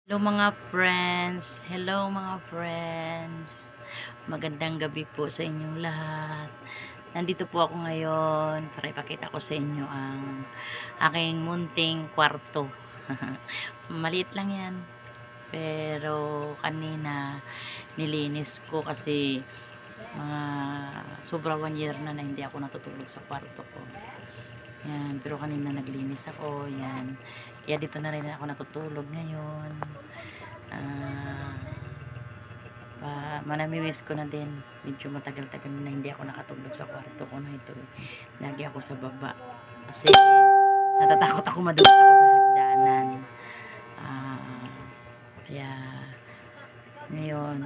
Hello mga friends, hello mga friends. Magandang gabi po sa inyong lahat. Nandito po ako ngayon para ipakita ko sa inyo ang aking munting kwarto. Maliit lang yan. Pero kanina nilinis ko kasi mga sobra 1 year na hindi ako natutulog sa kwarto ko. Yan, pero kanina naglinis ako, yan. Kaya dito na rin ako natutulog ngayon. Manamimiss ko na din. Medyo matagal-tagal na hindi ako nakatulog sa kwarto ko na ito. Lagi ako sa baba. Kasi natatakot ako madulas ako sa hagdanan. Ah, kaya ngayon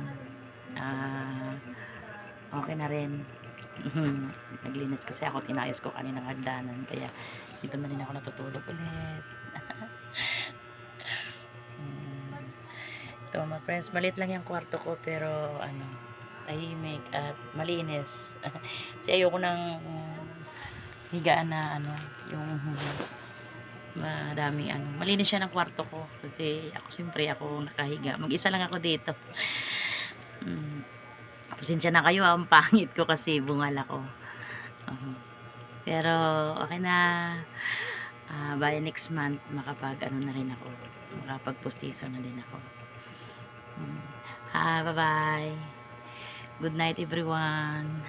okay na rin. Naglinis kasi ako, inayos ko kaninang hagdanan. Kaya dito na rin ako natutulog ulit. Ito mga friends, maliit lang yung kwarto ko pero tahimik at malinis. Kasi ayoko nang higaan na yung maraming malinis siya ng kwarto ko kasi ako siyempre ako nakahiga. Mag-isa lang ako dito. Pasensya na kayo, ang pangit ko kasi bungal ako. Pero okay na. By next month makapag na rin ako. Makapag-postiso na din ako. Bye bye. Good night everyone.